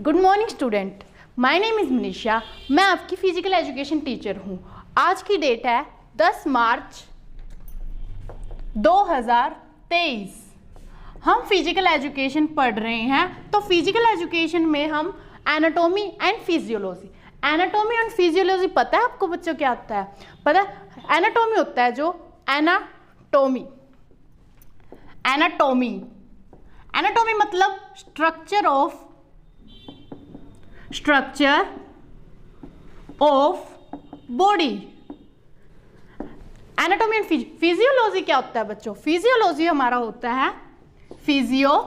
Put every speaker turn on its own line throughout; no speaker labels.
Good morning student, my name is Manisha. मैं आपकी physical education teacher हूँ। आज की डेट है 10 मार्च 2023। हम फिजिकल एजुकेशन पढ़ रहे हैं। तो फिजिकल एजुकेशन में हम anatomy and physiology, anatomy and physiology पता है आपको बच्चों क्या होता है? पता है? एनाटॉमी होता है जो एनाटॉमी एनाटॉमी मतलब structure of body. Anatomy and physiology क्या होता है बच्चों? फिजियोलॉजी हमारा होता है फिजियोलॉजी।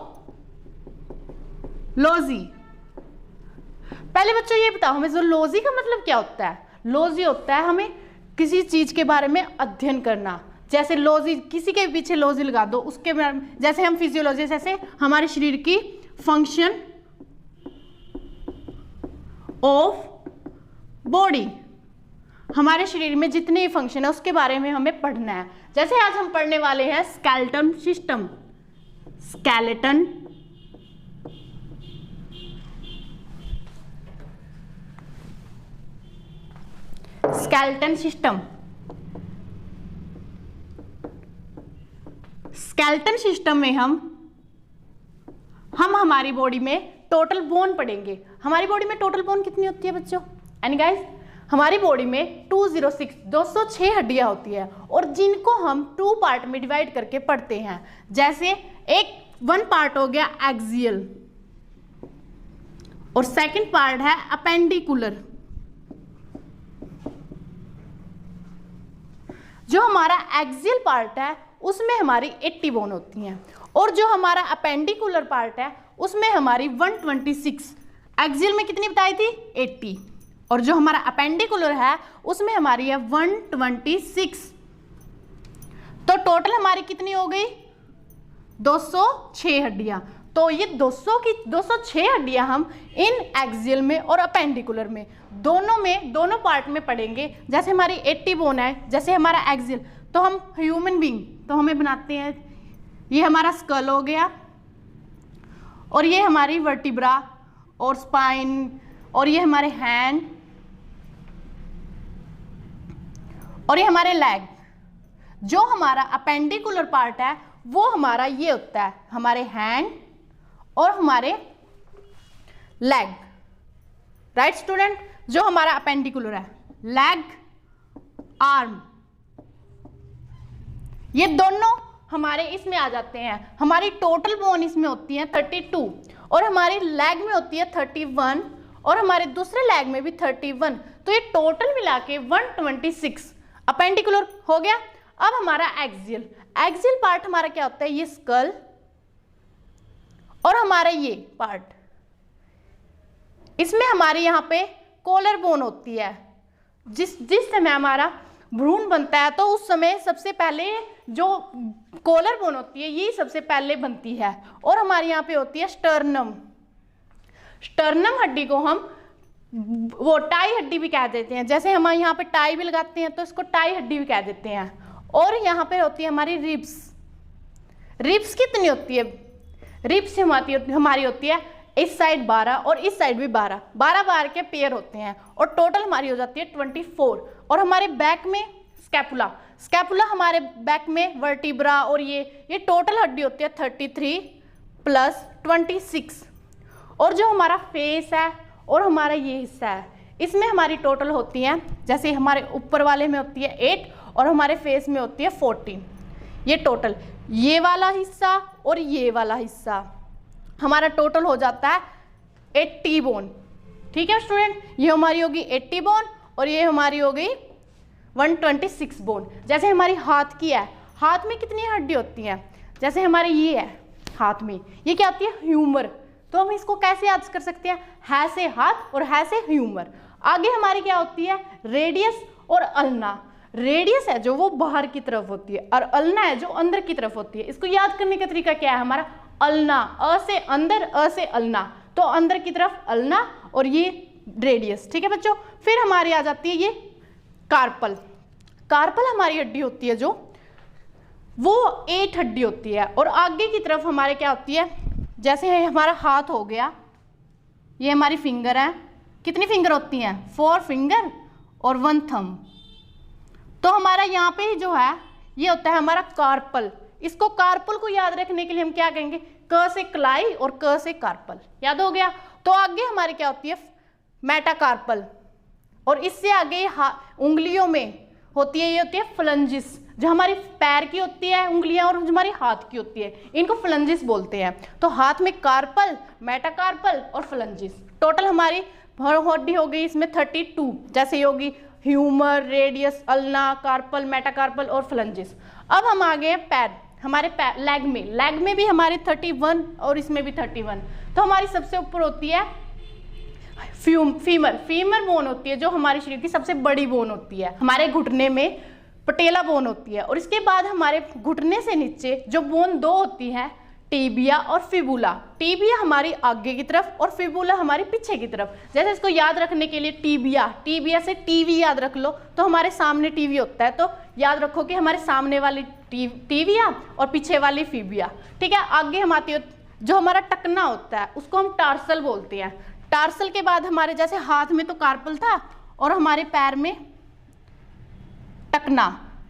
पहले बच्चों ये बताओ हमें ज़ूलॉजी का मतलब क्या होता है? लॉजी होता है हमें किसी चीज के बारे में अध्ययन करना। जैसे लॉजी, किसी के पीछे लॉजी लगा दो, उसके बारे में। जैसे हम फिजियोलॉजी, जैसे हमारे शरीर की फंक्शन ऑफ बॉडी, हमारे शरीर में जितने भी फंक्शन है उसके बारे में हमें पढ़ना है। जैसे आज हम पढ़ने वाले हैं skeleton system. Skeleton system. Skeleton system में हम हमारी बॉडी में टोटल बोन पढ़ेंगे। हमारी बॉडी में टोटल बोन कितनी होती है बच्चों? एंड गाइस, हमारी बॉडी में 206 हड्डियां होती है और जिनको हम 2 पार्ट में डिवाइड करके पढ़ते हैं। जैसे वन पार्ट हो गया एक्सियल और सेकंड पार्ट है अपेंडिकुलर। जो हमारा एक्सियल पार्ट है उसमें हमारी 80 बोन होती हैं और जो हमारा अपेंडिकुलर पार्ट है उसमें हमारी 126। एक्सियल में कितनी बताई थी? 80। और जो हमारा अपेंडिकुलर है उसमें हमारी है 126। तो टोटल हमारी कितनी हो गई? 206 हड्डियां। तो ये 206 हड्डियां हम इन एक्सियल में और अपेंडिकुलर में दोनों पार्ट में पढ़ेंगे। जैसे हमारी 80 बोन है, जैसे हमारा एक्सियल, तो हम ह्यूमन बीइंग तो हमें बनाते हैं, ये हमारा स्कल हो गया और ये हमारी वर्टिब्रा और स्पाइन और ये हमारे हैंड और ये हमारे लेग। जो हमारा अपेंडिकुलर पार्ट है वो हमारा ये होता है, हमारे हैंड और हमारे लेग। Right student? जो हमारा अपेंडिकुलर है, लेग, आर्म, ये दोनों हमारे इसमें आ जाते हैं। हमारी टोटल बोन इसमें होती है 32 और हमारी लेग में होती है 31 और हमारे दूसरे लेग में भी 31। तो ये टोटल मिला के 126 अपेंडिकुलर हो गया। अब हमारा एक्सियल पार्ट हमारा क्या होता है? ये स्कल और हमारा ये पार्ट, इसमें हमारी यहाँ पे कॉलर बोन होती है। जिस समय हमारा भ्रूण बनता है तो उस समय सबसे पहले जो कॉलर बोन होती है ये सबसे पहले बनती है और हमारे यहाँ पे होती है स्टर्नम हड्डी को हम वो टाई हड्डी भी कह देते हैं। जैसे हम यहाँ पे टाई भी लगाते हैं तो इसको टाई हड्डी भी कह देते हैं। और यहाँ पे होती है हमारी रिब्स कितनी होती है? रिब्स हमारी होती है इस साइड 12 और इस साइड भी 12 बार के पेयर होते हैं और टोटल हमारी हो जाती है 24। और हमारे बैक में स्कैपुला हमारे बैक में वर्टिब्रा और ये टोटल हड्डी होती है 33 + 26। और जो हमारा फेस है और हमारा ये हिस्सा है इसमें हमारी टोटल होती है, जैसे हमारे ऊपर वाले में होती है 8 और हमारे फेस में होती है 14। ये टोटल, ये वाला हिस्सा और ये वाला हिस्सा हमारा टोटल हो जाता है 80 बोन। ठीक है स्टूडेंट? ये हमारी होगी 80 बोन और ये हमारी हो गई 126 बोन। जैसे हमारी हाथ की है, हाथ में कितनी हड्डी होती हैं? जैसे हमारे ये है हाथ में, ये क्या होती है? ह्यूमर। तो हम इसको कैसे याद कर सकते हैं? है से हाथ और है से ह्यूमर। आगे हमारी क्या होती है? रेडियस और अल्ना। रेडियस है जो वो बाहर की तरफ होती है और अल्ना है जो अंदर की तरफ होती है। इसको याद करने का तरीका क्या है हमारा? अल्ना, अ से अंदर, अ से अल्ना, तो अंदर की तरफ अल्ना और ये रेडियस। ठीक है बच्चों? फिर हमारी आ जाती है ये कार्पल हमारी हड्डी होती है जो वो 8 हड्डी होती है और आगे की तरफ हमारे क्या होती है? जैसे हमारा हाथ हो गया, ये हमारी फिंगर है, कितनी फिंगर होती हैं? 4 फिंगर और 1 थंब। तो हमारा यहाँ पे ही जो है ये होता है हमारा कार्पल। इसको कार्पल को याद रखने के लिए हम क्या कहेंगे? क से कलाई और क से कार्पल, याद हो गया। तो आगे हमारी क्या होती है? मेटाकार्पल। और इससे आगे उंगलियों में होती है, ये होती है फ्लंजिस, जो हमारी पैर की होती है उंगलियां और हमारी हाथ की होती है, इनको फ्लंजिस बोलते हैं। तो हाथ में कार्पल, मेटाकार्पल और फ्लंजिस, टोटल हमारी हड्डी हो गई इसमें 32, जैसे होगी humerus, radius, ulna, carpal, metacarpal और फ्लंजिस। अब हम आ गए पैर, हमारे पैर लेग में भी हमारे 31 और इसमें भी 31। तो हमारी सबसे ऊपर होती है फीमर बोन होती है, जो हमारे शरीर की सबसे बड़ी बोन होती है। हमारे घुटने में पटेला बोन होती है। और इसके बाद हमारे घुटने से नीचे जो बोन 2 होती है, टीबिया और फिबुला। टीबिया हमारी आगे की तरफ और फिबुला हमारी पीछे की तरफ। जैसे इसको याद रखने के लिए टीबिया से टीवी याद रख लो, तो हमारे सामने टीवी होता है, तो याद रखो कि हमारे सामने वाली टीबिया और पीछे वाली फिबिया। ठीक है, आगे हम आती है जो हमारा टकना होता है, उसको हम टार्सल बोलते हैं। टार्सल के बाद हमारे जैसे हाथ में तो कार्पल था और हमारे पैर में टकना,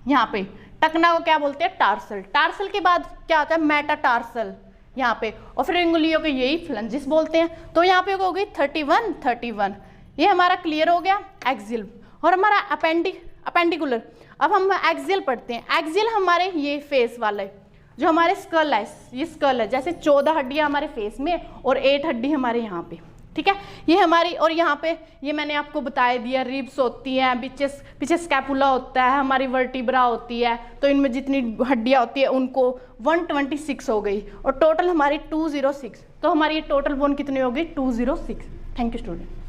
यहाँ पे टकना को क्या बोलते हैं? टार्सल। टार्सल के बाद क्या आता है? मेटाटार्सल यहाँ पे, और फिर उंगलियों को यही फ्लंजिस बोलते हैं। तो यहाँ पे हो गई 31। ये हमारा क्लियर हो गया एक्सिल। और हमारा अपेंडिकुलर। अब हम एक्सिल पढ़ते हैं। एक्सिल हमारे ये फेस वाले जो हमारे स्कल है, ये स्कल है, जैसे 14 हड्डियाँ हमारे फेस में और 8 हड्डी हमारे यहाँ पे। ठीक है, ये हमारी, और यहाँ पे ये मैंने आपको बता दिया, रिब्स होती हैं, पीछे स्कैपुला होता है, हमारी वर्टिब्रा होती है। तो इनमें जितनी हड्डियाँ होती है उनको 126 हो गई और टोटल हमारी 206। तो हमारी टोटल बोन कितनी हो गई? 206। Thank you student.